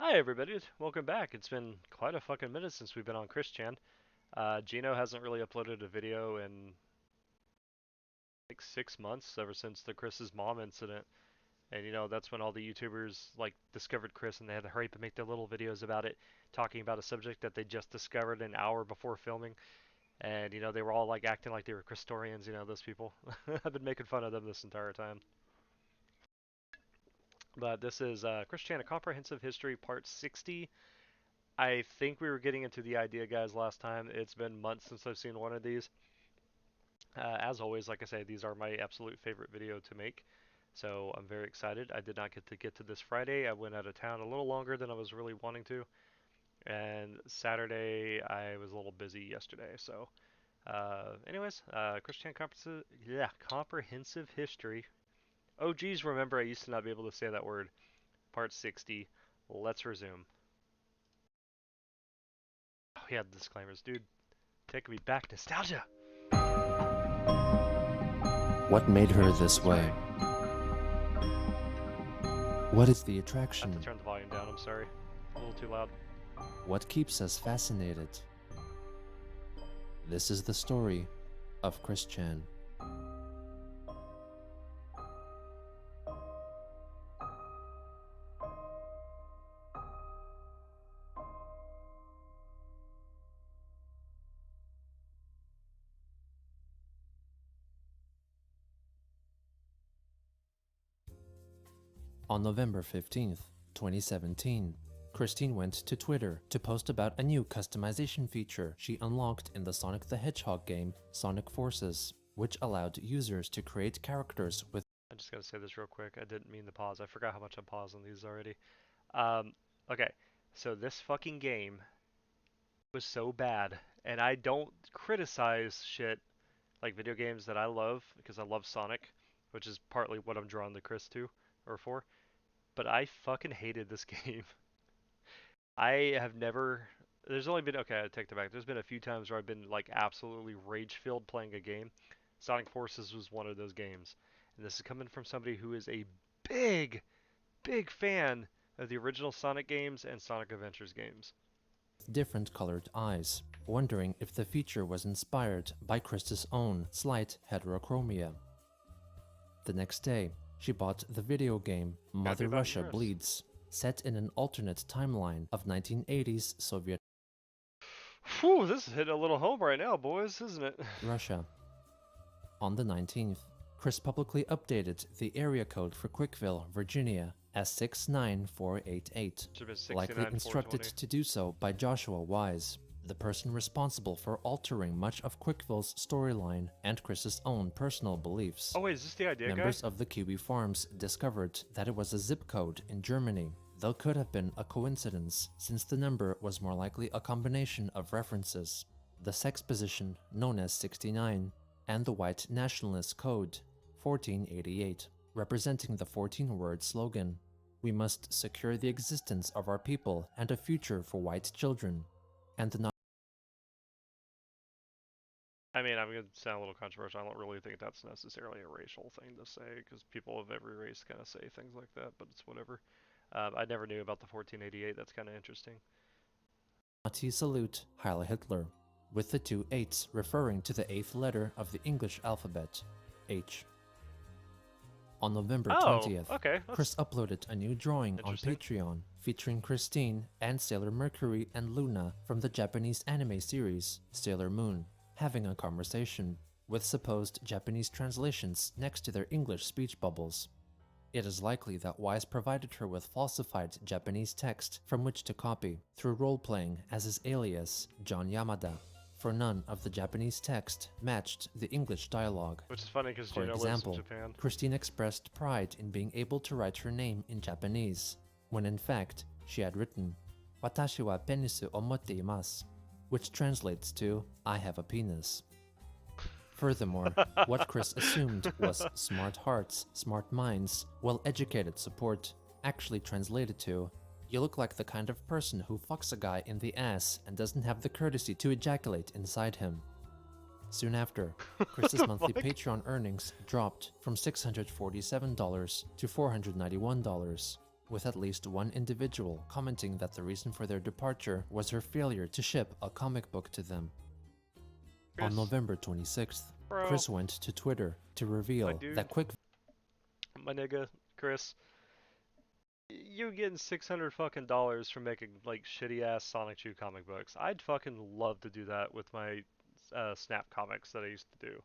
Hi everybody, welcome back. It's been quite a fucking minute since we've been on Chris Gino hasn't really uploaded a video in like 6 months, ever since the Chris's mom incident. And that's when all the YouTubers like discovered Chris and they had to hurry up and make their little videos about it, talking about a subject that they just discovered an hour before filming. And they were all like acting like they were Christorians, those people. I've been making fun of them this entire time. But this is A Comprehensive History Part 60. I think we were getting into the idea, guys, last time. It's been months since I've seen one of these. As always, like I say, these are my absolute favorite video to make. So I'm very excited. I did not get to this Friday. I went out of town a little longer than I was really wanting to. And Saturday, I was a little busy yesterday. So, anyways, Comprehensive History. Oh, geez, remember I used to not be able to say that word. Part 60. Let's resume. Oh, yeah, disclaimers, dude. Taking me back, nostalgia. What made her this way? What is the I attraction? have to turn the volume down, I'm sorry. A little too loud. What keeps us fascinated? This is the story of Chris Chan. On November 15th, 2017, Christine went to Twitter to post about a new customization feature she unlocked in the Sonic the Hedgehog game Sonic Forces, which allowed users to create characters with. I just gotta say this real quick. I didn't mean to pause. I forgot how much I'm pausing these already. Okay. So this fucking game was so bad, and I don't criticize shit like video games that I love because I love Sonic, which is partly what I'm drawn to Chris to or for. But I fucking hated this game. I have never. There's only been okay. I take that back. There's been a few times where I've been like absolutely rage filled playing a game. Sonic Forces was one of those games, and this is coming from somebody who is a big, big fan of the original Sonic games and Sonic Adventures games. Different colored eyes, wondering if the feature was inspired by Chris's own slight heterochromia. The next day, she bought the video game Mother Russia Bleeds, set in an alternate timeline of 1980s Soviet Whew, this is hitting a little home right now, boys, isn't it? Russia. On the 19th, Chris publicly updated the area code for Quickville, Virginia as 69488, likely instructed to do so by Joshua Wise, the person responsible for altering much of Quickville's storyline and Chris's own personal beliefs. Oh wait, is this the idea, Members of the Kiwi Farms discovered that it was a zip code in Germany, though could have been a coincidence since the number was more likely a combination of references. The sex position, known as 69, and the White Nationalist Code, 1488, representing the 14-word slogan, "We must secure the existence of our people and a future for white children," and the I mean, I'm going to sound a little controversial. I don't really think that's necessarily a racial thing to say, because people of every race kind of say things like that, but it's whatever. I never knew about the 1488. That's kind of interesting. Nazi salute Heil Hitler, with the two 8s referring to the 8th letter of the English alphabet, H. On November 20th, Chris uploaded a new drawing on Patreon featuring Christine and Sailor Mercury and Luna from the Japanese anime series Sailor Moon, having a conversation, with supposed Japanese translations next to their English speech bubbles. It is likely that Wise provided her with falsified Japanese text from which to copy through role-playing as his alias, John Yamada, for none of the Japanese text matched the English dialogue. Which is funny because for example, Christine expressed pride in being able to write her name in Japanese, when in fact she had written "Watashi wa penisu omotte imasu," which translates to "I have a penis." Furthermore, what Chris assumed was smart hearts, smart minds, well-educated support, actually translated to, "You look like the kind of person who fucks a guy in the ass and doesn't have the courtesy to ejaculate inside him." Soon after, Chris's monthly Patreon earnings dropped from $647 to $491, with at least one individual commenting that the reason for their departure was her failure to ship a comic book to them. Chris, on November 26th, bro, Chris went to Twitter to reveal that my nigga, Chris, you getting $600 fucking dollars from making like shitty ass Sonic 2 comic books. I'd fucking love to do that with my Snap comics that I used to do.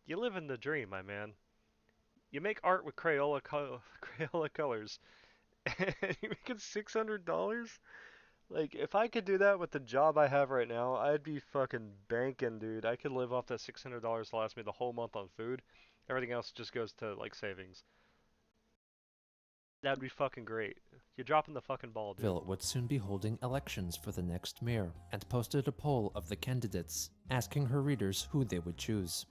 You live in the dream, my man. You make art with Crayola colors, and you're making $600. Like, if I could do that with the job I have right now, I'd be fucking banking, dude. I could live off that $600 to last me the whole month on food. Everything else just goes to like savings. That'd be fucking great. You're dropping the fucking ball, dude. Ville would soon be holding elections for the next mayor and posted a poll of the candidates, asking her readers who they would choose.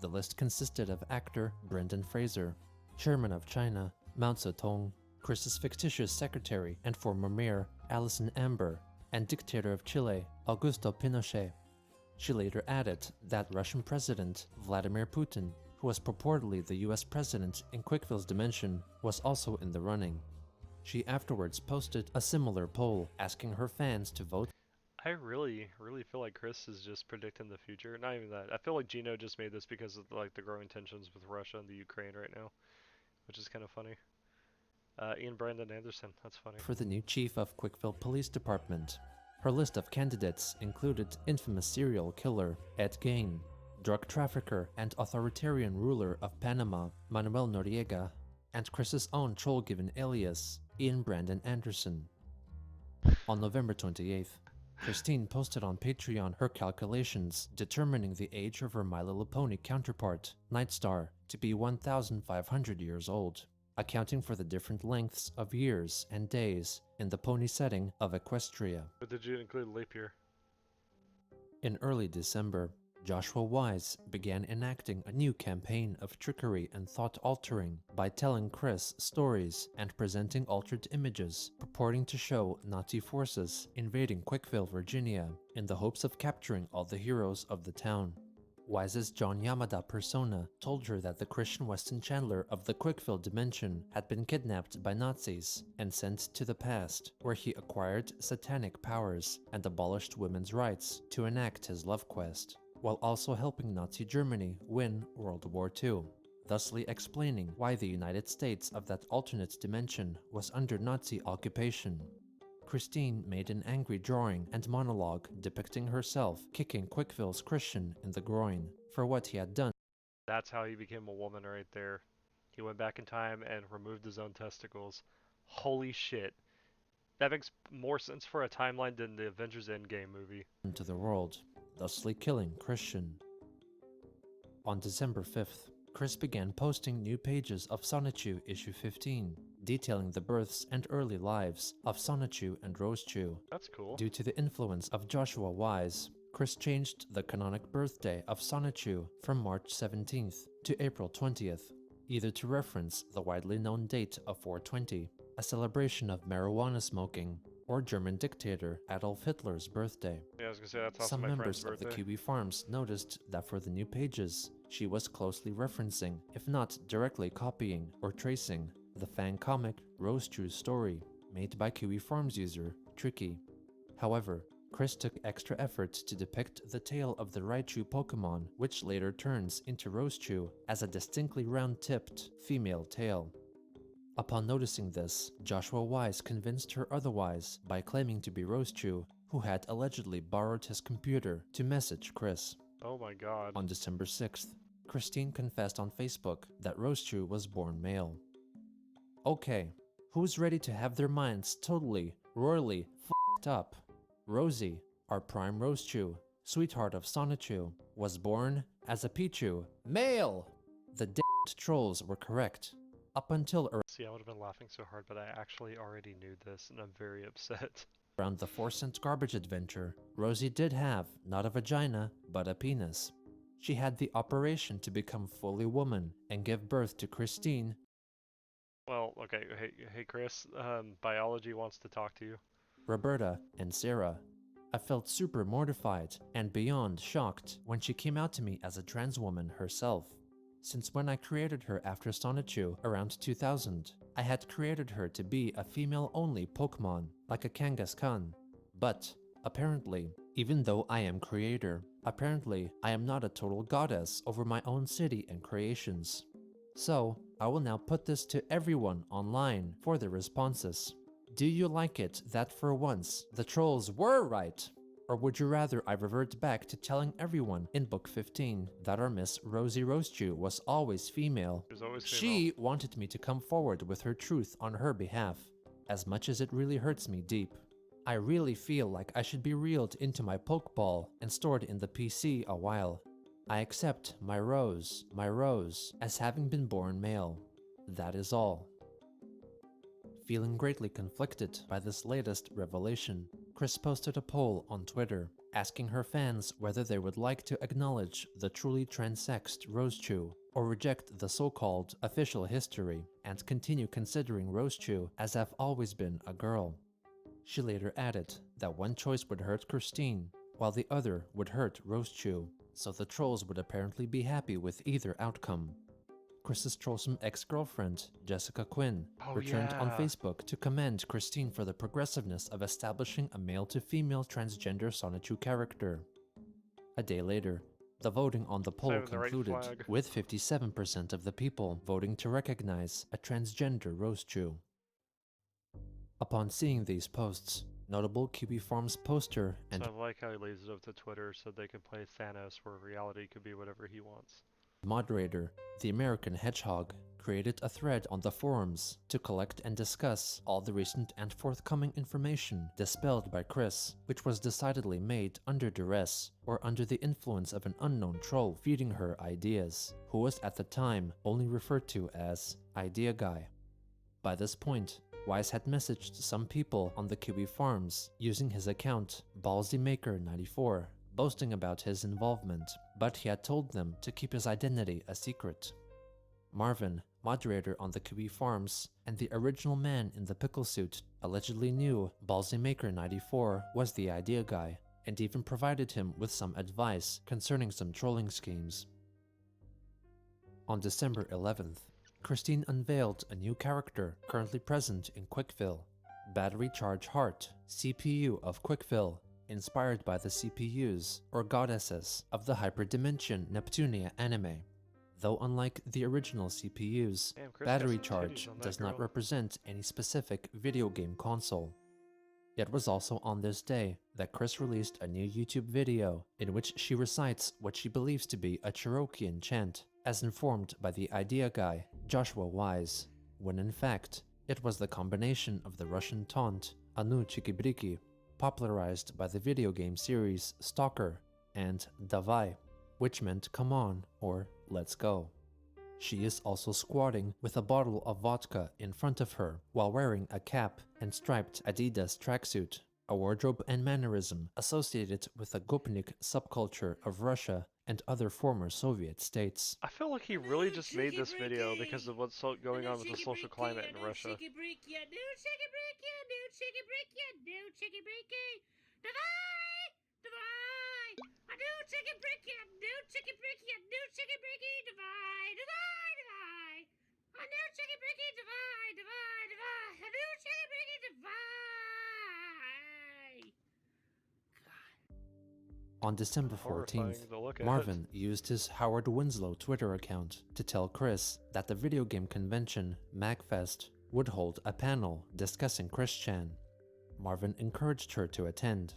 The list consisted of actor Brendan Fraser, chairman of China Mao Zedong, Chris's fictitious secretary and former mayor Alison Amber, and dictator of Chile Augusto Pinochet. She later added that Russian President Vladimir Putin, who was purportedly the US president in Quickville's dimension, was also in the running. She afterwards posted a similar poll asking her fans to vote. I really feel like Chris is just predicting the future. Not even that. I feel like Gino just made this because of like the growing tensions with Russia and the Ukraine right now, which is kind of funny. Ian Brandon Anderson, that's funny. For the new chief of Quickville Police Department. Her list of candidates included infamous serial killer Ed Gein, drug trafficker and authoritarian ruler of Panama Manuel Noriega, and Chris's own troll-given alias Ian Brandon Anderson. On November 28th, Christine posted on Patreon her calculations determining the age of her My Little Pony counterpart, Nightstar, to be 1,500 years old, accounting for the different lengths of years and days in the pony setting of Equestria. But did you include leap year? In early December, Joshua Wise began enacting a new campaign of trickery and thought-altering by telling Chris stories and presenting altered images purporting to show Nazi forces invading Quickville, Virginia, in the hopes of capturing all the heroes of the town. Wise's John Yamada persona told her that the Christian Weston Chandler of the Quickville dimension had been kidnapped by Nazis and sent to the past, where he acquired satanic powers and abolished women's rights to enact his love quest, while also helping Nazi Germany win World War II, thusly explaining why the United States of that alternate dimension was under Nazi occupation. Christine made an angry drawing and monologue depicting herself kicking Quickville's Christian in the groin for what he had done. That's how he became a woman right there. He went back in time and removed his own testicles. Holy shit. That makes more sense for a timeline than the Avengers Endgame movie. To the world, thusly killing Christian. On December 5th, Chris began posting new pages of Sonichu issue 15, detailing the births and early lives of Sonichu and Rosechu. That's cool. Due to the influence of Joshua Wise, Chris changed the canonic birthday of Sonichu from March 17th to April 20th, either to reference the widely known date of 420, a celebration of marijuana smoking, or German dictator Adolf Hitler's birthday. Yeah, I was gonna say that's also Some my members friend's of birthday. the Kiwi Farms noticed that for the new pages, she was closely referencing, if not directly copying or tracing, the fan comic Rosechu's story, made by Kiwi Farms user Tricky. However, Chris took extra effort to depict the tail of the Raichu Pokemon, which later turns into Rosechu, as a distinctly round-tipped female tail. Upon noticing this, Joshua Wise convinced her otherwise by claiming to be Rosechu, who had allegedly borrowed his computer to message Chris. Oh my god. On December 6th, Christine confessed on Facebook that Rosechu was born male. Okay, who's ready to have their minds totally, royally f***ed up? Rosie, our prime Rosechu, sweetheart of Sonichu, was born as a Pichu, male! The d***ed trolls were correct. Up until See, I would have been laughing so hard, but I actually already knew this, and I'm very upset. around the 4-cent garbage adventure, Rosie did have not a vagina, but a penis. She had the operation to become fully woman and give birth to Christine. Well, okay, hey Chris, biology wants to talk to you. Roberta, and Sarah. I felt super mortified and beyond shocked when she came out to me as a trans woman herself, since when I created her after Sonichu around 2000, I had created her to be a female-only Pokemon, like a Kangaskhan. But, apparently, even though I am creator, apparently I am not a total goddess over my own city and creations. So, I will now put this to everyone online for their responses. Do you like it that for once, the trolls were right? Or would you rather I revert back to telling everyone in Book 15 that our Miss Rosie Rosechew was always female? She wanted me to come forward with her truth on her behalf, as much as it really hurts me deep. I really feel like I should be reeled into my Pokeball and stored in the PC a while. I accept my Rose, as having been born male. That is all. Feeling greatly conflicted by this latest revelation, Chris posted a poll on Twitter asking her fans whether they would like to acknowledge the truly transexed Rosechew or reject the so-called official history and continue considering Rosechew as have always been a girl. She later added that one choice would hurt Christine, while the other would hurt Rosechew, so the trolls would apparently be happy with either outcome. Chris's trollsome ex-girlfriend, Jessica Quinn, returned on Facebook to commend Christine for the progressiveness of establishing a male-to-female transgender Sonichu character. A day later, the voting on the poll concluded, with 57% of the people voting to recognize a transgender Rosechew. Upon seeing these posts, notable QB Farms poster and I like how he lays it up to Twitter so they can play Thanos where reality could be whatever he wants. Moderator, the American Hedgehog, created a thread on the forums to collect and discuss all the recent and forthcoming information dispelled by Chris, which was decidedly made under duress or under the influence of an unknown troll feeding her ideas, who was at the time only referred to as Idea Guy. By this point, Wise had messaged some people on the QB Farms using his account BallsyMaker94, boasting about his involvement, but he had told them to keep his identity a secret. Marvin, moderator on the QB Farms, and the original man in the pickle suit, allegedly knew BallsyMaker94 was the Idea Guy, and even provided him with some advice concerning some trolling schemes. On December 11th, Christine unveiled a new character currently present in Quickfill, Battery Charge Heart, CPU of Quickfill, inspired by the CPUs, or goddesses, of the Hyperdimension Neptunia anime. Though unlike the original CPUs, Battery Charge does not represent any specific video game console. It was also on this day that Chris released a new YouTube video in which she recites what she believes to be a Cherokean chant, as informed by the Idea Guy, Joshua Wise, when in fact, it was the combination of the Russian taunt, Anu Chikibriki, popularized by the video game series Stalker, and Davai, which meant come on or let's go. She is also squatting with a bottle of vodka in front of her while wearing a cap and striped Adidas tracksuit, a wardrobe and mannerism associated with the Gopnik subculture of Russia and other former Soviet states. I feel like he really just made this video because of what's going on with the social climate in Russia. On December 14th, Marvin used his Howard Winslow Twitter account to tell Chris that the video game convention, MagFest, would hold a panel discussing Chris-chan. Marvin encouraged her to attend.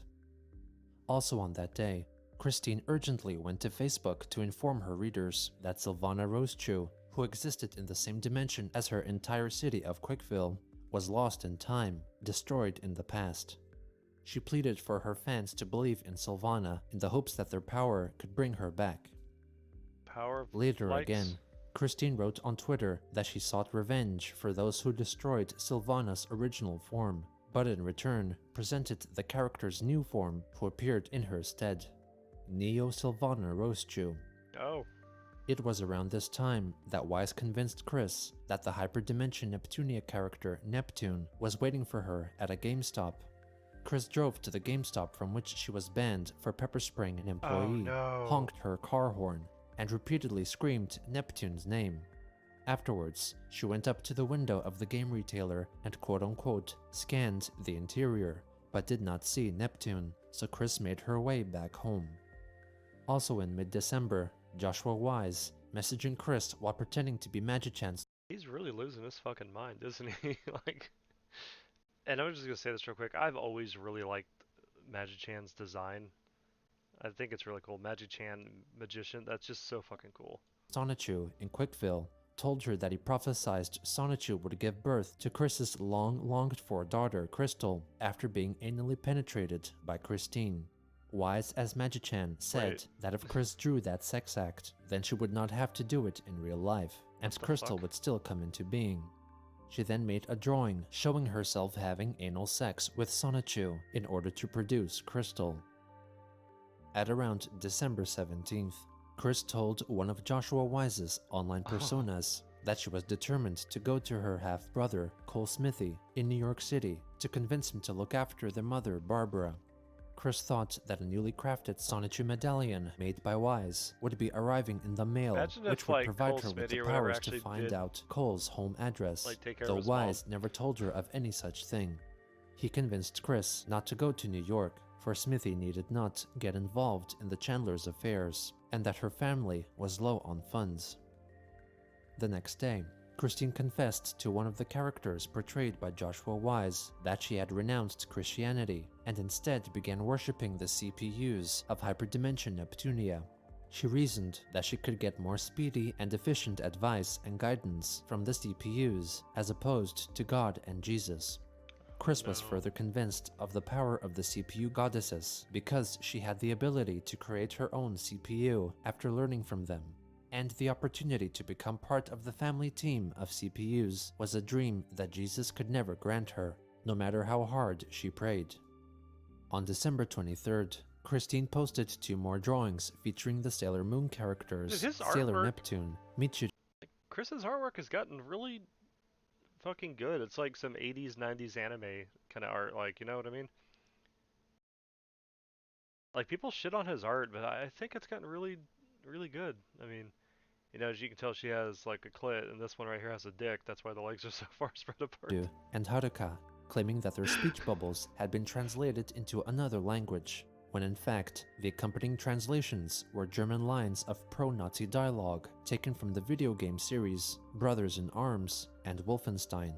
Also on that day, Christine urgently went to Facebook to inform her readers that Sylvana Rosechew, who existed in the same dimension as her entire city of Quickville, was lost in time, destroyed in the past. She pleaded for her fans to believe in Sylvana in the hopes that their power could bring her back. Later again, Christine wrote on Twitter that she sought revenge for those who destroyed Sylvana's original form, but in return presented the character's new form who appeared in her stead, Neo Sylvana Rosechew. Oh. It was around this time that Wise convinced Chris that the Hyperdimension Neptunia character Neptune was waiting for her at a GameStop. Chris drove to the GameStop from which she was banned for pepper spraying an employee, honked her car horn, and repeatedly screamed Neptune's name. Afterwards, she went up to the window of the game retailer and quote-unquote scanned the interior, but did not see Neptune, so Chris made her way back home. Also in mid-December, Joshua Wise, messaging Chris while pretending to be Magi-chan's. He's really losing his fucking mind, isn't he? Like, and I'm just gonna say this real quick. I've always really liked Magi-chan's design. I think it's really cool. Magi-chan, magician, that's just so fucking cool. Sonichu in Quickville told her that he prophesied Sonichu would give birth to Chris's long-longed-for daughter, Crystal, after being anally penetrated by Christine. Wise as Magi-chan said that if Chris drew that sex act, then she would not have to do it in real life, and Crystal would still come into being. She then made a drawing showing herself having anal sex with Sonichu in order to produce Crystal. At around December 17th, Chris told one of Joshua Wise's online personas that she was determined to go to her half-brother, Cole Smithy, in New York City to convince him to look after their mother, Barbara. Chris thought that a newly crafted Sonichu medallion made by Wise would be arriving in the mail, which would provide her with the powers to find out Cole's home address, though Wise never told her of any such thing. He convinced Chris not to go to New York, for Smithy needed not get involved in the Chandler's affairs, and that her family was low on funds. The next day, Christine confessed to one of the characters portrayed by Joshua Wise that she had renounced Christianity and instead began worshipping the CPUs of Hyperdimension Neptunia. She reasoned that she could get more speedy and efficient advice and guidance from the CPUs as opposed to God and Jesus. Chris was further convinced of the power of the CPU goddesses because she had the ability to create her own CPU after learning from them, and the opportunity to become part of the family team of CPUs was a dream that Jesus could never grant her, no matter how hard she prayed. On December 23rd, Christine posted 2 more drawings featuring the Sailor Moon characters Sailor Neptune, Michiru. Chris's artwork has gotten really fucking good. It's like some 80s, 90s anime kind of art, like, you know what I mean? Like, people shit on his art, but I think it's gotten really, really good. I mean, you know, as you can tell, she has like a clit, and this one right here has a dick. That's why the legs are so far spread apart. And Haruka, claiming that their speech bubbles had been translated into another language, when in fact, the accompanying translations were German lines of pro-Nazi dialogue taken from the video game series Brothers in Arms and Wolfenstein.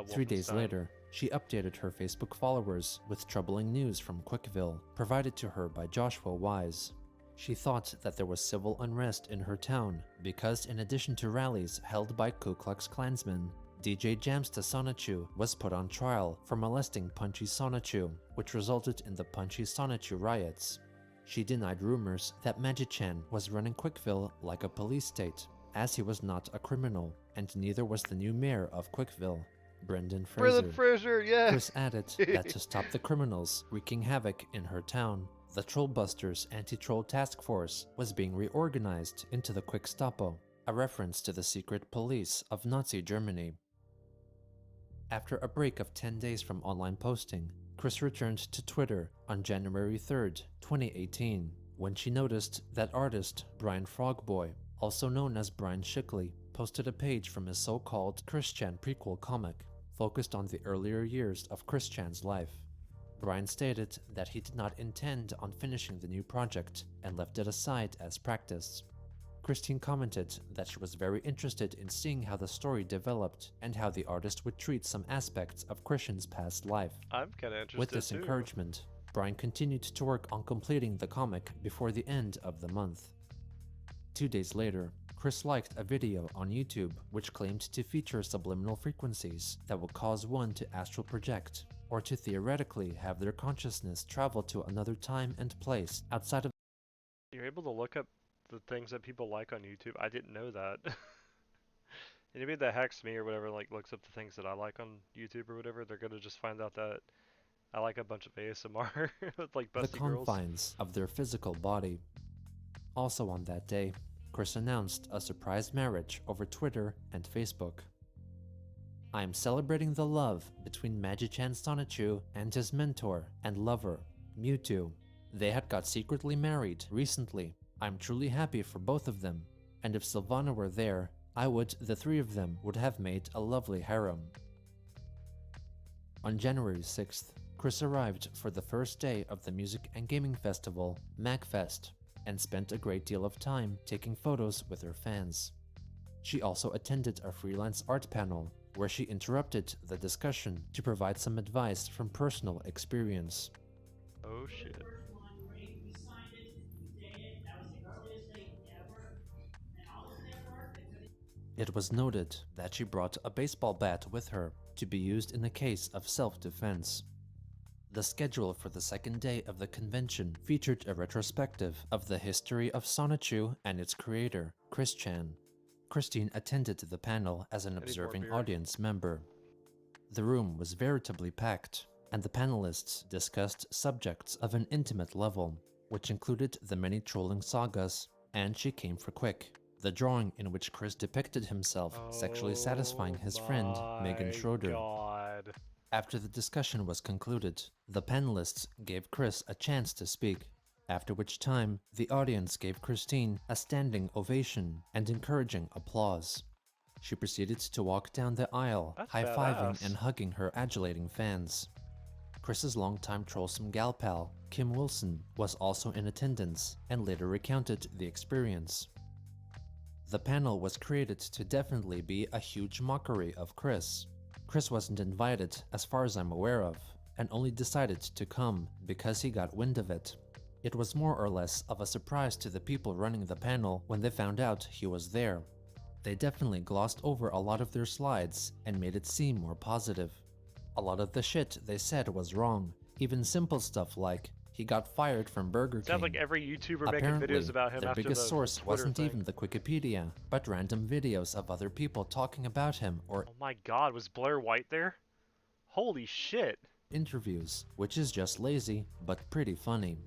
3 days later, she updated her Facebook followers with troubling news from Quickville, provided to her by Joshua Wise. She thought that there was civil unrest in her town because, in addition to rallies held by Ku Klux Klansmen, DJ Jamsta Sonichu was put on trial for molesting Punchy Sonichu, which resulted in the Punchy Sonichu riots. She denied rumors that Magi-chan was running Quickville like a police state, as he was not a criminal, and neither was the new mayor of Quickville, Brendan Fraser. Yeah. Chris added that to stop the criminals wreaking havoc in her town, the Trollbusters Anti-Troll Task Force was being reorganized into the Quickstapo, a reference to the secret police of Nazi Germany. After a break of 10 days from online posting, Chris returned to Twitter on January 3rd, 2018, when she noticed that artist Brian Frogboy, also known as Brian Shickley, posted a page from his so-called Chris-chan prequel comic, focused on the earlier years of Chris-chan's life. Brian stated that he did not intend on finishing the new project and left it aside as practice. Christine commented that she was very interested in seeing how the story developed and how the artist would treat some aspects of Christian's past life. I'm kinda interested With this encouragement, Brian continued to work on completing the comic before the end of the month. 2 days later, Chris liked a video on YouTube which claimed to feature subliminal frequencies that would cause one to astral project, or to theoretically have their consciousness travel to another time and place outside of. You're able to look up the things that people like on YouTube. I didn't know that. Anybody that hacks me or whatever, like looks up the things that I like on YouTube or whatever, they're gonna just find out that I like a bunch of ASMR with like busty girls. The confines of their physical body. Also on that day, Chris announced a surprise marriage over Twitter and Facebook. I am celebrating the love between Magi-chan Sonichu and his mentor and lover, Mewtwo. They had got secretly married recently. I'm truly happy for both of them, and if Sylvana were there, The three of them would have made a lovely harem. On January 6th, Chris arrived for the first day of the music and gaming festival, MagFest, and spent a great deal of time taking photos with her fans. She also attended a freelance art panel, where she interrupted the discussion to provide some advice from personal experience. Oh shit. It was noted that she brought a baseball bat with her to be used in a case of self-defense. The schedule for the second day of the convention featured a retrospective of the history of Sonichu and its creator, Chris Chan. Christine attended the panel as an observing audience member. The room was veritably packed, and the panelists discussed subjects of an intimate level, which included the many trolling sagas, and She Came for Quick, the drawing in which Chris depicted himself sexually satisfying his friend, Megan Schroeder. God. After the discussion was concluded, the panelists gave Chris a chance to speak, after which time the audience gave Christine a standing ovation and encouraging applause. She proceeded to walk down the aisle, high-fiving and hugging her adulating fans. Chris's longtime trollsome gal pal, Kim Wilson, was also in attendance and later recounted the experience. The panel was created to definitely be a huge mockery of Chris. Chris wasn't invited, as far as I'm aware of, and only decided to come because he got wind of it. It was more or less of a surprise to the people running the panel when they found out he was there. They definitely glossed over a lot of their slides and made it seem more positive. A lot of the shit they said was wrong, even simple stuff like, he got fired from Burger King. Sounds like every YouTuber Apparently, making videos about him their after biggest the source Twitter wasn't thing. even the Wikipedia, but random videos of other people talking about him or oh my god, was Blair White there? Holy shit. Interviews, which is just lazy, but pretty funny.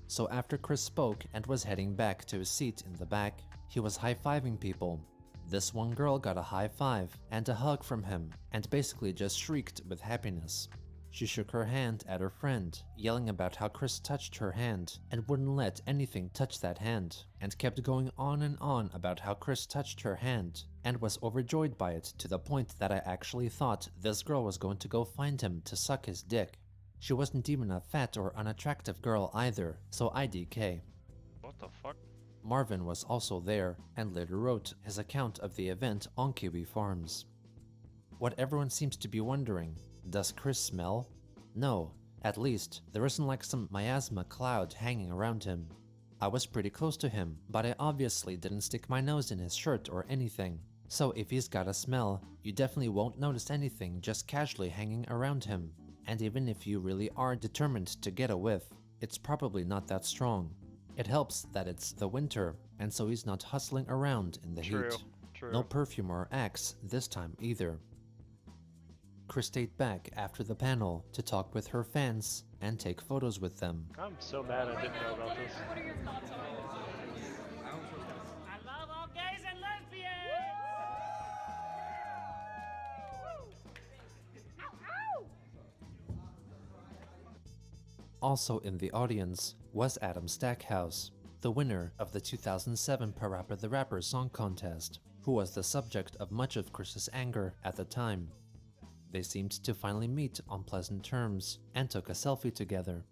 So after Chris spoke and was heading back to his seat in the back, he was high-fiving people. This one girl got a high five and a hug from him and basically just shrieked with happiness. She shook her hand at her friend, yelling about how Chris touched her hand and wouldn't let anything touch that hand, and kept going on and on about how Chris touched her hand and was overjoyed by it to the point that I actually thought this girl was going to go find him to suck his dick. She wasn't even a fat or unattractive girl either, so IDK. What the fuck? Marvin was also there and later wrote his account of the event on Kiwi Farms. What everyone seems to be wondering, does Chris smell? No, at least there isn't like some miasma cloud hanging around him. I was pretty close to him, but I obviously didn't stick my nose in his shirt or anything. So if he's got a smell, you definitely won't notice anything just casually hanging around him. And even if you really are determined to get a whiff, it's probably not that strong. It helps that it's the winter, and so he's not hustling around in the heat. True. No perfume or axe this time either. Chris stayed back after the panel to talk with her fans and take photos with them. I'm so mad I didn't know about this. What are your thoughts on it? I love all gays and lesbians! Also in the audience was Adam Stackhouse, the winner of the 2007 Parappa the Rapper Song Contest, who was the subject of much of Chris's anger at the time. They seemed to finally meet on pleasant terms and took a selfie together.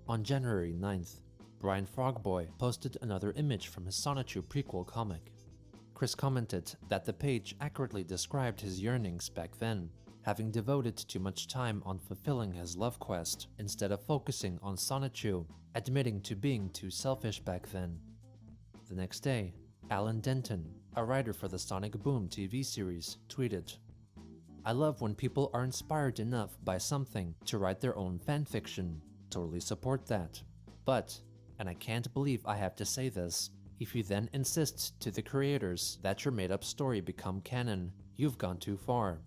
On January 9th, Brian Frogboy posted another image from his Sonichu prequel comic. Chris commented that the page accurately described his yearnings back then, having devoted too much time on fulfilling his love quest instead of focusing on Sonichu, admitting to being too selfish back then. The next day, Alan Denton, a writer for the Sonic Boom TV series, tweeted, "I love when people are inspired enough by something to write their own fanfiction. Totally support that. But, and I can't believe I have to say this, if you then insist to the creators that your made-up story become canon, you've gone too far.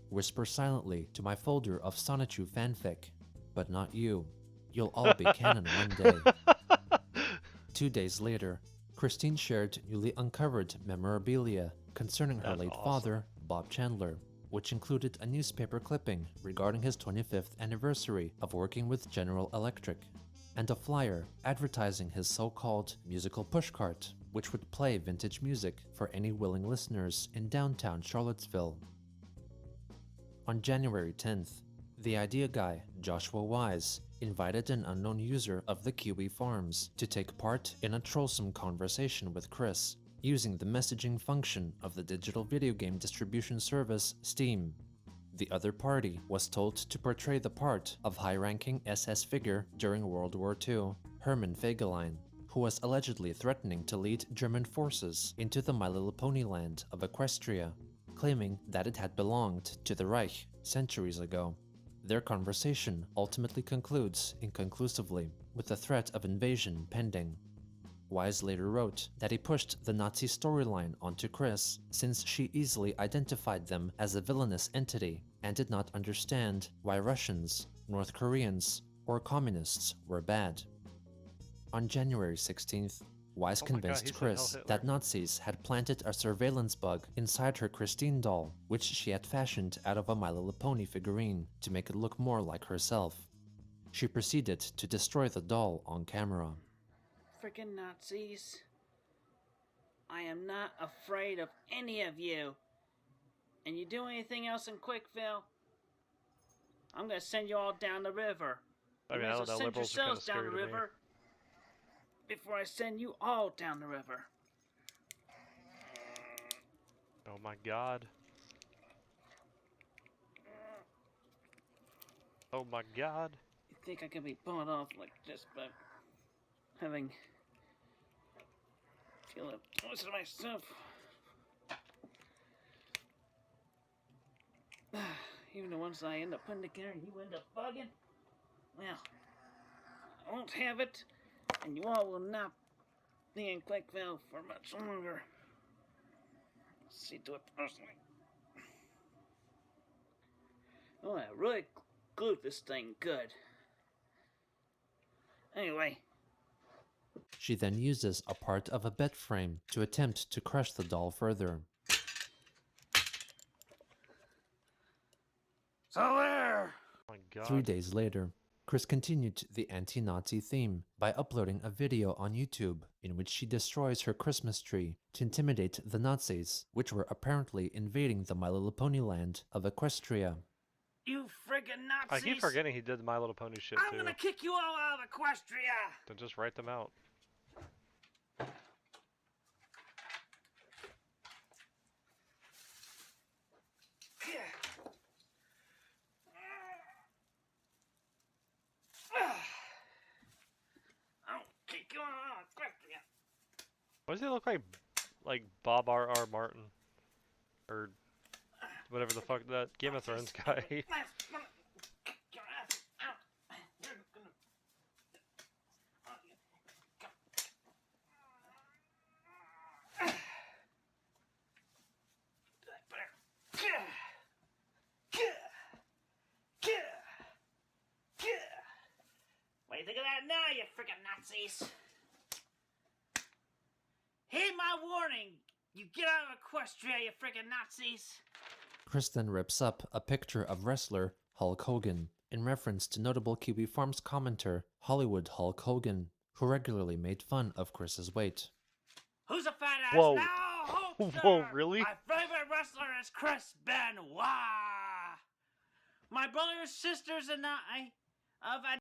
Whisper silently to my folder of Sonichu fanfic, but not you. You'll all be canon one day." 2 days later, Christine shared newly uncovered memorabilia concerning her late father, Bob Chandler, which included a newspaper clipping regarding his 25th anniversary of working with General Electric, and a flyer advertising his so-called musical pushcart, which would play vintage music for any willing listeners in downtown Charlottesville. On January 10th, the idea guy, Joshua Wise, invited an unknown user of the Kiwi Farms to take part in a trollsome conversation with Chris, using the messaging function of the digital video game distribution service Steam. The other party was told to portray the part of high-ranking SS figure during World War II, Hermann Fegelein, who was allegedly threatening to lead German forces into the My Little Pony land of Equestria, claiming that it had belonged to the Reich centuries ago. Their conversation ultimately concludes inconclusively, with the threat of invasion pending. Wise later wrote that he pushed the Nazi storyline onto Chris since she easily identified them as a villainous entity and did not understand why Russians, North Koreans, or communists were bad. On January 16th, Wise convinced Chris that Nazis had planted a surveillance bug inside her Christine doll, which she had fashioned out of a My Little Pony figurine to make it look more like herself. She proceeded to destroy the doll on camera. Frickin' Nazis. I am not afraid of any of you. And you do anything else in Quickville, I'm gonna send you all down the river. I mean, I don't know, send liberals are kind of yourselves down scary the to me. river before I send you all down the river. Oh my god. Oh my god. You think I can be pulled off like this by having feel it most of myself? Even the ones I end up putting together and you end up bugging? Well, I won't have it, and you all will not be in Quickville for much longer. I'll see to it personally. Oh, I really glued this thing good. Anyway. She then uses a part of a bed frame to attempt to crush the doll further. So there! Oh my god. 3 days later, Chris continued the anti-Nazi theme by uploading a video on YouTube in which she destroys her Christmas tree to intimidate the Nazis, which were apparently invading the My Little Pony land of Equestria. You friggin' Nazis! I keep forgetting he did the My Little Pony shit I'm too. gonna kick you all out of Equestria! Then just write them out. I'll kick you out of Equestria! Why does he look like Bob R.R. Martin? Or whatever the fuck, that Game of Thrones guy. What do you think of that now, you frickin' Nazis? Heed my warning! You get out of Equestria, you frickin' Nazis! Chris then rips up a picture of wrestler Hulk Hogan in reference to notable Kiwi Farms commenter Hollywood Hulk Hogan, who regularly made fun of Chris's weight. Who's a fat ass Whoa. now? Hulkster! Whoa, really? My favorite wrestler is Chris Benoit! My brothers, sisters, and I of a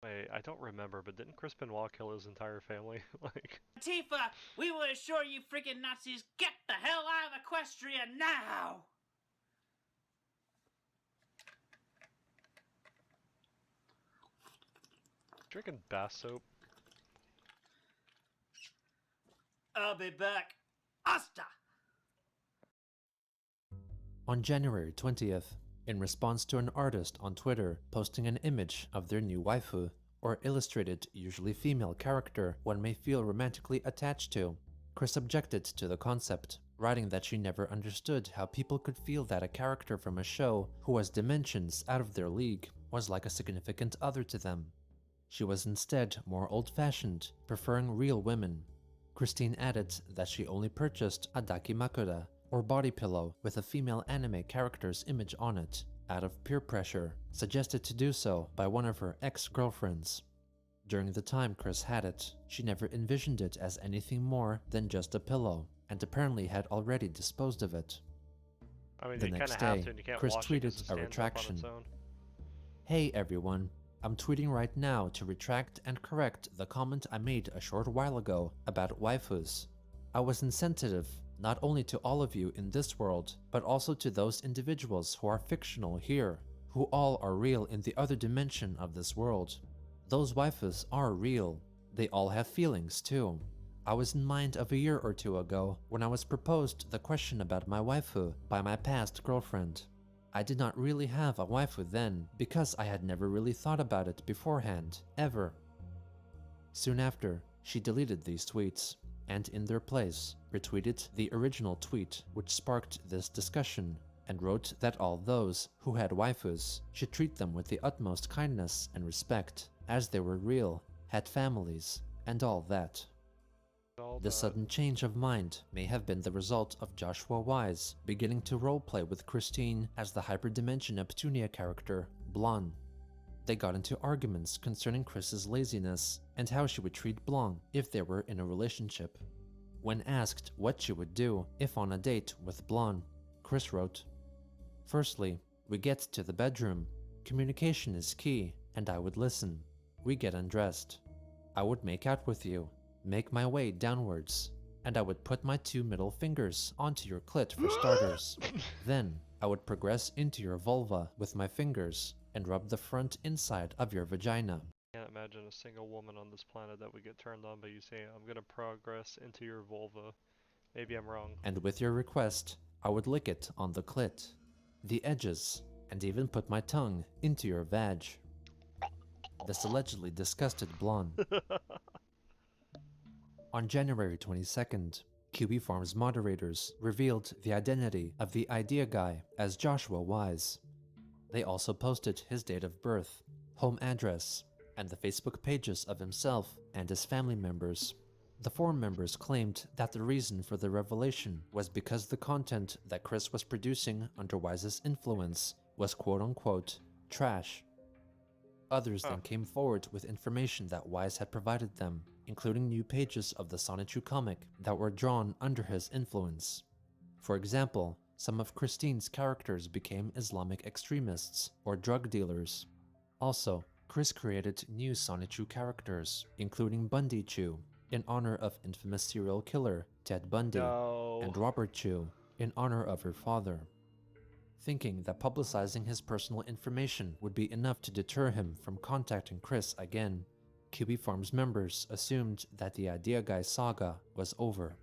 Wait, I don't remember, but didn't Chris Benoit kill his entire family? Like, Tifa, we will assure you freaking Nazis get the hell out of Equestria now! drinking bath soap. I'll be back. Asta! On January 20th, in response to an artist on Twitter posting an image of their new waifu, or illustrated, usually female character one may feel romantically attached to, Chris objected to the concept, writing that she never understood how people could feel that a character from a show who was dimensions out of their league was like a significant other to them. She was instead more old-fashioned, preferring real women. Christine added that she only purchased a dakimakura, or body pillow with a female anime character's image on it, out of peer pressure, suggested to do so by one of her ex-girlfriends. During the time Chris had it, she never envisioned it as anything more than just a pillow, and apparently had already disposed of it. I mean, The you kind next of have day, to, and you can't Chris wash it because tweeted it a stands up on retraction. its own. Hey everyone, I'm tweeting right now to retract and correct the comment I made a short while ago about waifus. I was insensitive, not only to all of you in this world, but also to those individuals who are fictional here, who all are real in the other dimension of this world. Those waifus are real. They all have feelings too. I was in mind of a year or two ago when I was proposed the question about my waifu by my past girlfriend. I did not really have a waifu then because I had never really thought about it beforehand, ever. Soon after, she deleted these tweets, and in their place, retweeted the original tweet which sparked this discussion, and wrote that all those who had waifus should treat them with the utmost kindness and respect, as they were real, had families, and all that. The sudden change of mind may have been the result of Joshua Wise beginning to roleplay with Christine as the Hyperdimension Neptunia character, Blonde. They got into arguments concerning Chris's laziness and how she would treat Blanc if they were in a relationship. When asked what she would do if on a date with Blonde, Chris wrote, "Firstly, we get to the bedroom. Communication is key, and I would listen. We get undressed. I would make out with you, make my way downwards, and I would put my 2 middle fingers onto your clit for starters. Then, I would progress into your vulva with my fingers and rub the front inside of your vagina." I can't imagine a single woman on this planet that would get turned on by you saying, "I'm gonna progress into your vulva." Maybe I'm wrong. "And with your request, I would lick it on the clit, the edges, and even put my tongue into your vag." This allegedly disgusted Blonde. On January 22nd, QB Farms moderators revealed the identity of the idea guy as Joshua Wise. They also posted his date of birth, home address, and the Facebook pages of himself and his family members. The forum members claimed that the reason for the revelation was because the content that Chris was producing under Wise's influence was quote-unquote trash. Others then came forward with information that Wise had provided them, including new pages of the Sonichu comic that were drawn under his influence. For example, some of Christine's characters became Islamic extremists or drug dealers. Also, Chris created new Sonichu characters, including Bundy Chu, in honor of infamous serial killer Ted Bundy, and Robert Chu, in honor of her father. Thinking that publicizing his personal information would be enough to deter him from contacting Chris again, QB Farms members assumed that the Idea Guy saga was over.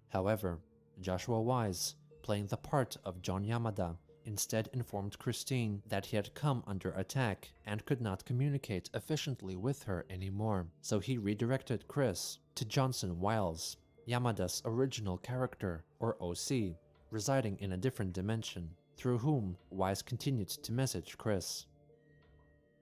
However, Joshua Wise, playing the part of John Yamada, instead informed Christine that he had come under attack and could not communicate efficiently with her anymore, so he redirected Chris to Johnson Wiles, Yamada's original character, or OC, residing in a different dimension, through whom Wise continued to message Chris.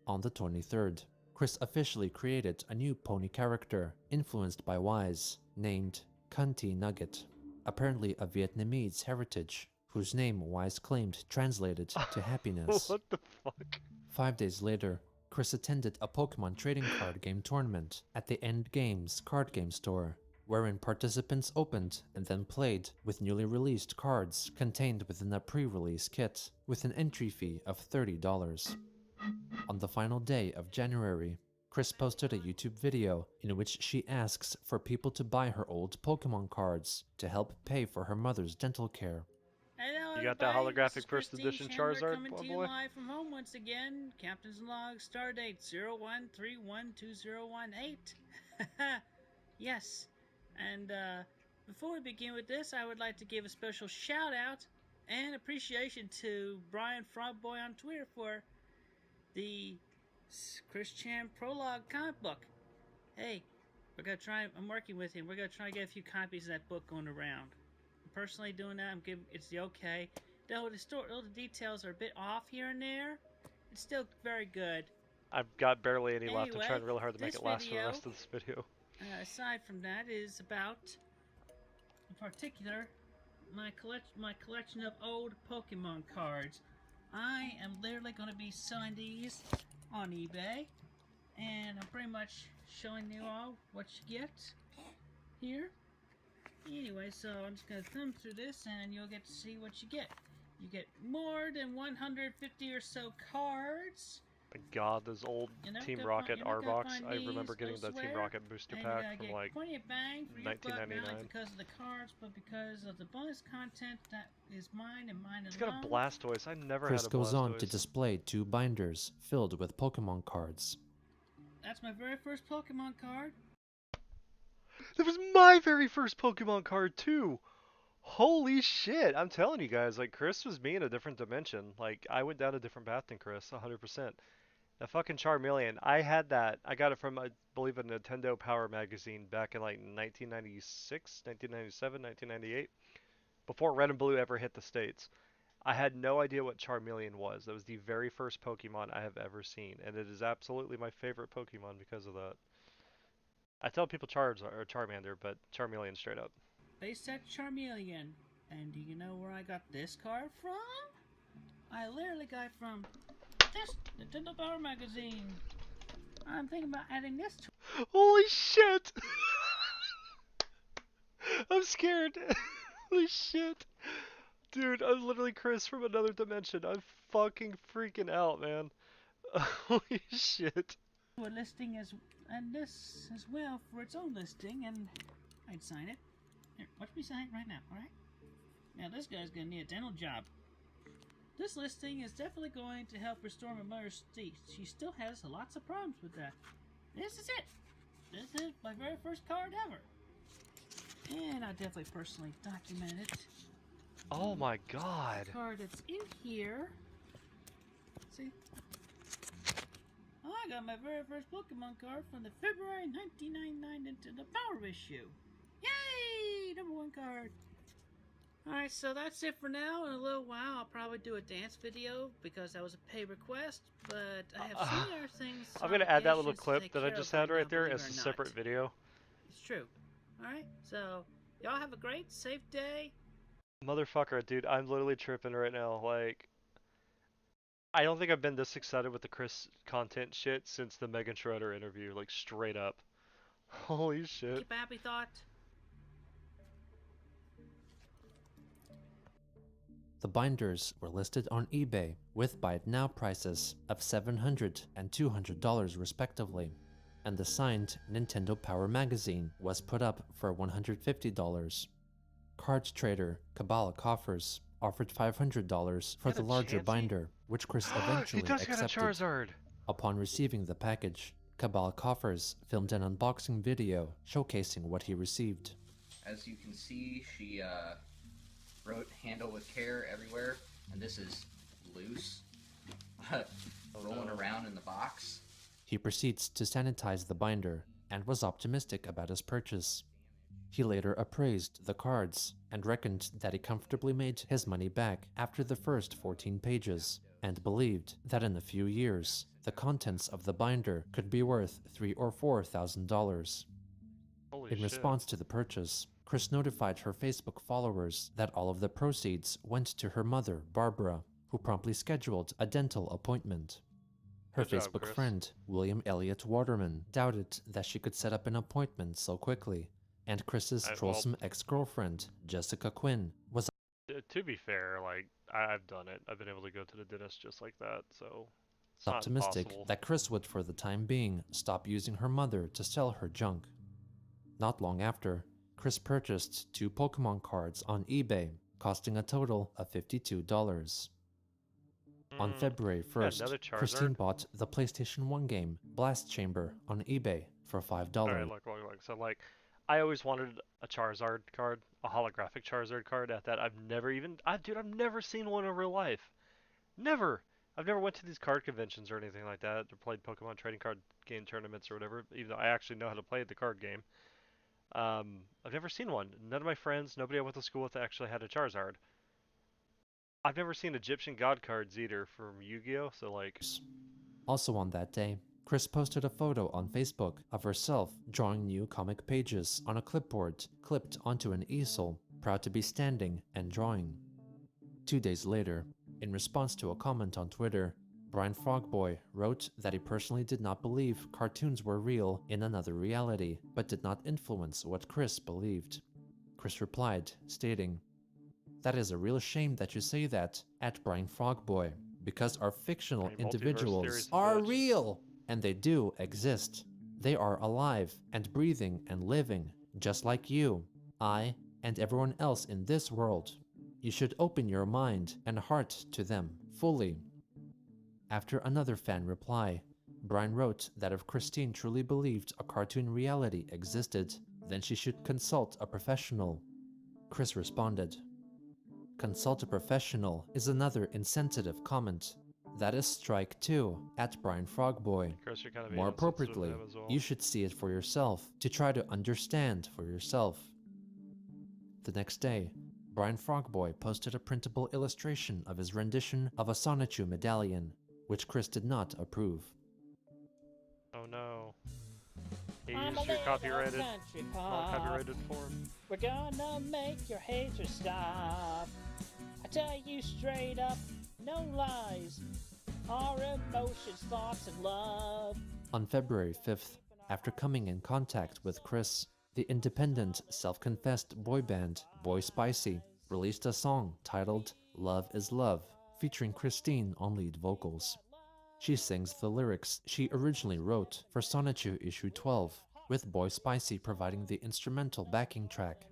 On the 23rd, Chris officially created a new pony character influenced by Wise, named Cunty Nugget, apparently of Vietnamese heritage, whose name Wise claimed translated to happiness. What the fuck? 5 days later, Chris attended a Pokemon trading card game tournament at the End Games card game store, wherein participants opened and then played with newly released cards contained within a pre-release kit, with an entry fee of $30. On the final day of January, Chris posted a YouTube video in which she asks for people to buy her old Pokemon cards to help pay for her mother's dental care. Hello, You got that everybody. This holographic is first Christine edition Chandler Charizard, coming to you boy? live from home once again. Captain's log, stardate 01312018. Yes, and before we begin with this, I would like to give a special shout out and appreciation to Brian Frogboy on Twitter for the Chris Chan Prologue comic book. Hey, we're gonna try. I'm working with him. We're gonna try to get a few copies of that book going around. I'm personally doing that. I'm giving it's the okay. Though the details are a bit off here and there, it's still very good. I've got barely any left. I'm Anyway, trying really hard to make this it last for the video, rest of this video. Aside from that, is about, in particular, my collection of old Pokemon cards. I am literally going to be selling these on eBay, and I'm pretty much showing you all what you get here. Anyway, so I'm just going to thumb through this and you'll get to see what you get. You get more than 150 or so cards. My God, those old Team Rocket R-Box. I remember getting the Team Rocket booster pack from like plenty of bang for 1999. not only because of the cards, but because of the bonus content that is mine and mine alone. It's got a Blastoise. I never Chris had a Blastoise. goes on to display 2 binders filled with Pokemon cards. That's my very first Pokemon card. That was my very first Pokemon card too. Holy shit! I'm telling you guys, like Chris was me in a different dimension. Like I went down a different path than Chris, 100%. That fucking Charmeleon, I had that. I got it from, I believe, a Nintendo Power magazine back in like 1996, 1997, 1998, before Red and Blue ever hit the States. I had no idea what Charmeleon was. That was the very first Pokemon I have ever seen, and it is absolutely my favorite Pokemon because of that. I tell people or Charmander, but Charmeleon straight up. Base set Charmeleon. And do you know where I got this card from? I literally got it from this Nintendo Power magazine. I'm thinking about adding this to. Holy shit! I'm scared. Holy shit. Dude, I'm literally Chris from another dimension. I'm fucking freaking out, man. Holy shit. A listing and this as well for its own listing, and I'd sign it. Here, watch me sign it right now, alright? Now this guy's gonna need a dental job. This listing is definitely going to help restore my mother's teeth. She still has lots of problems with that. This is it. This is my very first card ever. And I definitely personally document it. Oh my god. The card that's in here. See? I got my very first Pokemon card from the February 1999 Nintendo Power issue. Yay! #1 card. Alright, so that's it for now. In a little while, I'll probably do a dance video because that was a pay request, but I have so many other things. I'm going to add that little clip that I just had right there as a separate video. It's true. Alright, so y'all have a great, safe day. Motherfucker, dude, I'm literally tripping right now. Like, I don't think I've been this excited with the Chris content shit since the Megan Schroeder interview, like straight up. Holy shit. Keep a happy thought. The binders were listed on eBay with buy it now prices of $700 and $200 respectively, and the signed Nintendo Power magazine was put up for $150. Card trader Kabbalah Coffers offered $500 for the larger binder, which Chris eventually accepted. Upon receiving the package, Kabbalah Coffers filmed an unboxing video showcasing what he received. As you can see, she wrote "handle with care" everywhere, and this is loose, rolling around in the box. He proceeds to sanitize the binder and was optimistic about his purchase. He later appraised the cards and reckoned that he comfortably made his money back after the first 14 pages, and believed that in a few years, the contents of the binder could be worth $3,000 or $4,000. In response to the purchase, Chris notified her Facebook followers that all of the proceeds went to her mother, Barbara, who promptly scheduled a dental appointment. Her Facebook friend, William Elliott Waterman, doubted that she could set up an appointment so quickly, and Chris's troublesome ex-girlfriend, Jessica Quinn, was to be fair, like, I've done it. I've been able to go to the dentist just like that, so it's optimistic that Chris would, for the time being, stop using her mother to sell her junk. Not long after, Chris purchased 2 Pokemon cards on eBay, costing a total of $52. On February 1st, Christine bought the PlayStation 1 game Blast Chamber on eBay for $5. Alright, look. So, like, I always wanted a Charizard card, a holographic Charizard card at that. I've never seen one in real life. Never! I've never went to these card conventions or anything like that, or played Pokemon trading card game tournaments or whatever, even though I actually know how to play the card game. I've never seen one. None of my friends, nobody I went to school with actually had a Charizard. I've never seen Egyptian God cards either from Yu-Gi-Oh! So like... Also on that day, Chris posted a photo on Facebook of herself drawing new comic pages on a clipboard clipped onto an easel, proud to be standing and drawing. 2 days later, in response to a comment on Twitter, Brian Frogboy wrote that he personally did not believe cartoons were real in another reality, but did not influence what Chris believed. Chris replied, stating, "That is a real shame that you say that, at Brian Frogboy, because our fictional individuals are real, and they do exist. They are alive and breathing and living, just like you, I, and everyone else in this world. You should open your mind and heart to them fully." After another fan reply, Brian wrote that if Christine truly believed a cartoon reality existed, then she should consult a professional. Chris responded, "Consult a professional is another insensitive comment. That is strike 2 at Brian Frogboy. Chris, you're kind of More appropriately, you should see it for yourself to try to understand for yourself." The next day, Brian Frogboy posted a printable illustration of his rendition of a Sonichu medallion, which Chris did not approve. Oh no. He used your copyrighted, non-copyrighted form. We're gonna make your haters stop. I tell you straight up, no lies. Our emotions, thoughts, and love. On February 5th, after coming in contact with Chris, the independent, self-confessed boy band Boy Spicy released a song titled "Love is Love," featuring Christine on lead vocals. She sings the lyrics she originally wrote for Sonichu issue 12, with Boy Spicy providing the instrumental backing track.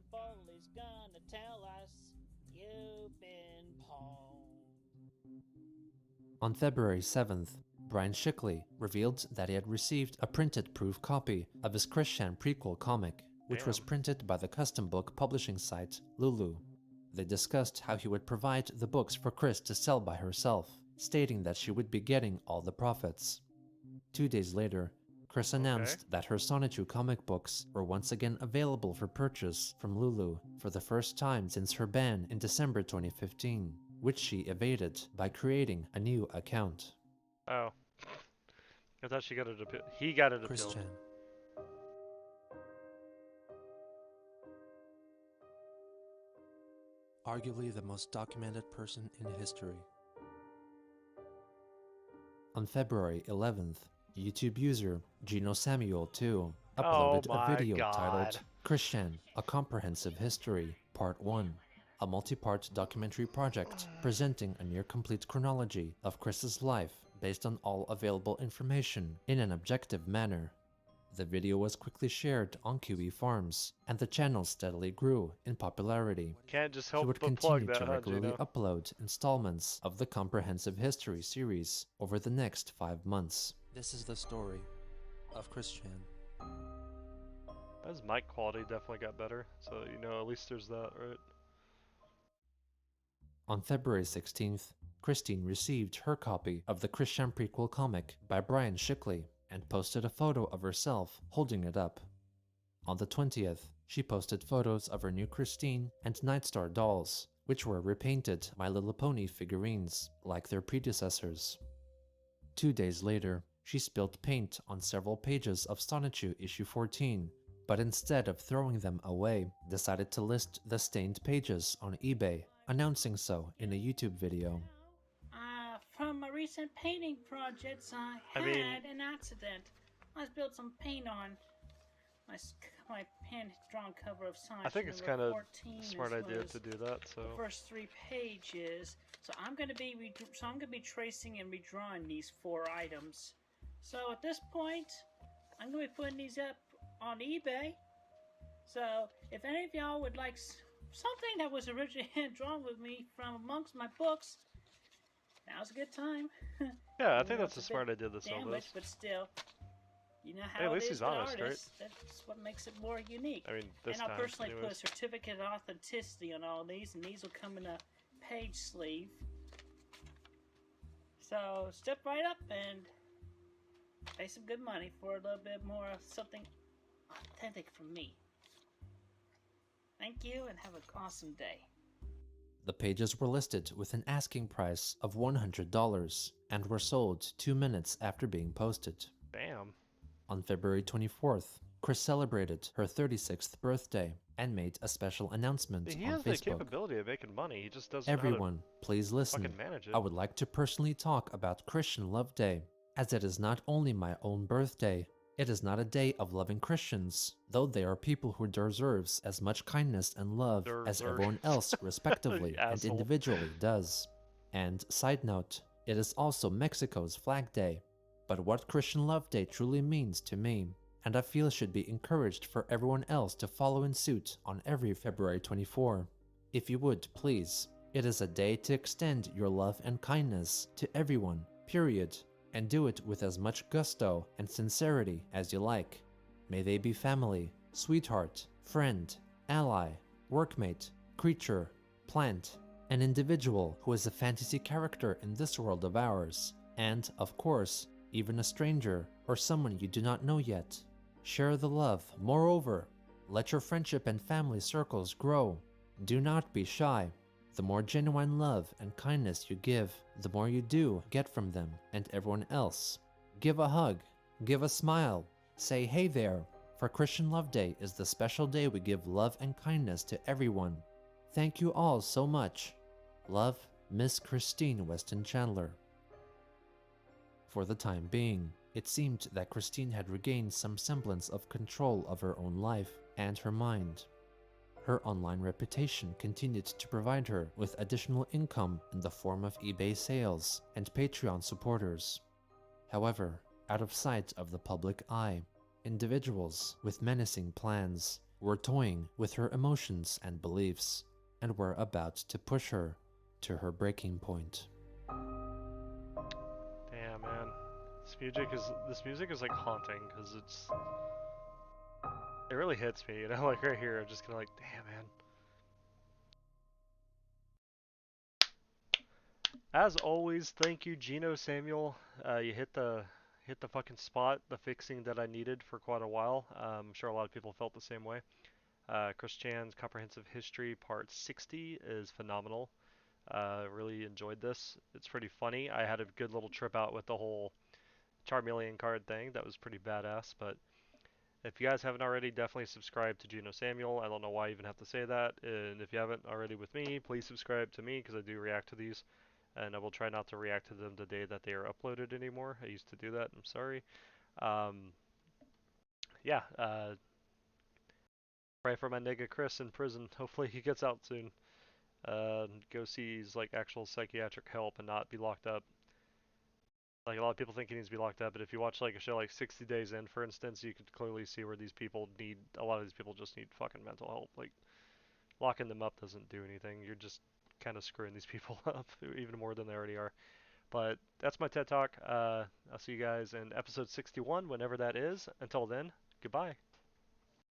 On February 7th, Brian Shickley revealed that he had received a printed proof copy of his Christian prequel comic, which was printed by the custom book publishing site Lulu. They discussed how he would provide the books for Chris to sell by herself, stating that she would be getting all the profits. 2 days later, Chris announced that her Sonichu comic books were once again available for purchase from Lulu for the first time since her ban in December 2015, which she evaded by creating a new account. Oh. I thought she got it he got it Chris appealed. Chan. Arguably the most documented person in history. On February 11th, YouTube user Gino Samuel2 uploaded a video titled "Christian, A Comprehensive History, Part 1, a multi-part documentary project presenting a near-complete chronology of Chris's life based on all available information in an objective manner." The video was quickly shared on QE Farms, and the channel steadily grew in popularity. Can't just He help would but continue plug that, to regularly Gino? upload installments of the Comprehensive History series over the next 5 months. This is the story of Christian. His mic quality definitely got better, so at least there's that, right? On February 16th, Christine received her copy of the Christian prequel comic by Brian Shickley and posted a photo of herself holding it up. On the 20th, she posted photos of her new Christine and Nightstar dolls, which were repainted My Little Pony figurines like their predecessors. 2 days later, she spilled paint on several pages of Sonichu issue 14, but instead of throwing them away, decided to list the stained pages on eBay, announcing so in a YouTube video. From my recent painting projects, I had an accident. I spilled some paint on my hand-drawn cover of Sonic. I think it's kind of a smart idea to do that. So the first 3 pages. So I'm going to be tracing and redrawing these 4 items. So at this point, I'm going to be putting these up on eBay. So if any of y'all would like something that was originally hand-drawn with me from amongst my books, now's a good time. Yeah, I think that's a smart idea to sell this. But still, you know how hey, at least it he's is honest, artists, right? That's what makes it more unique. I mean, this and I'll time, personally anyways. put a certificate of authenticity on all these, and these will come in a page sleeve. So step right up and pay some good money for a little bit more of something authentic from me. Thank you, and have an awesome day. The pages were listed with an asking price of $100 and were sold 2 minutes after being posted. Bam. On February 24th, Chris celebrated her 36th birthday and made a special announcement He on has the Facebook. capability of making money. He just doesn't know how to Everyone, please listen. fucking manage I it. would like to personally talk about Christian Love Day, as it is not only my own birthday, it is not a day of loving Christians, though they are people who deserves as much kindness and love as everyone else respectively and Asshole. individually does. And side note, it is also Mexico's Flag Day. But what Christian Love Day truly means to me, and I feel should be encouraged for everyone else to follow in suit on every February 24. If you would, please. It is a day to extend your love and kindness to everyone, period, and do it with as much gusto and sincerity as you like. May they be family, sweetheart, friend, ally, workmate, creature, plant, an individual who is a fantasy character in this world of ours, and, of course, even a stranger or someone you do not know yet. Share the love. Moreover, let your friendship and family circles grow. Do not be shy. The more genuine love and kindness you give, the more you do get from them and everyone else. Give a hug. Give a smile. Say hey there, for Christian Love Day is the special day we give love and kindness to everyone. Thank you all so much. Love, Miss Christine Weston Chandler. For the time being, it seemed that Christine had regained some semblance of control of her own life and her mind. Her online reputation continued to provide her with additional income in the form of eBay sales and Patreon supporters. However, out of sight of the public eye, individuals with menacing plans were toying with her emotions and beliefs and were about to push her to her breaking point. Damn, man. This music is like haunting because it really hits me, you know, like right here. I'm just kind of like, damn, man. As always, thank you, Gino Samuel. You hit the fucking spot, the fixing that I needed for quite a while. I'm sure a lot of people felt the same way. Chris Chan's Comprehensive History Part 60 is phenomenal. Really enjoyed this. It's pretty funny. I had a good little trip out with the whole Charmeleon card thing. That was pretty badass. But if you guys haven't already, definitely subscribe to Gino Samuel. I don't know why I even have to say that. And if you haven't already with me, please subscribe to me because I do react to these. And I will try not to react to them the day that they are uploaded anymore. I used to do that. I'm sorry. Um, yeah. Pray for my nigga Chris in prison. Hopefully he gets out soon. Go see his like actual psychiatric help and not be locked up. Like a lot of people think he needs to be locked up, but if you watch like a show like 60 Days In, for instance, you could clearly see where these people need. A lot of these people just need fucking mental help. Like locking them up doesn't do anything. You're just kind of screwing these people up even more than they already are. But that's my TED Talk. I'll see you guys in episode 61, whenever that is. Until then, goodbye.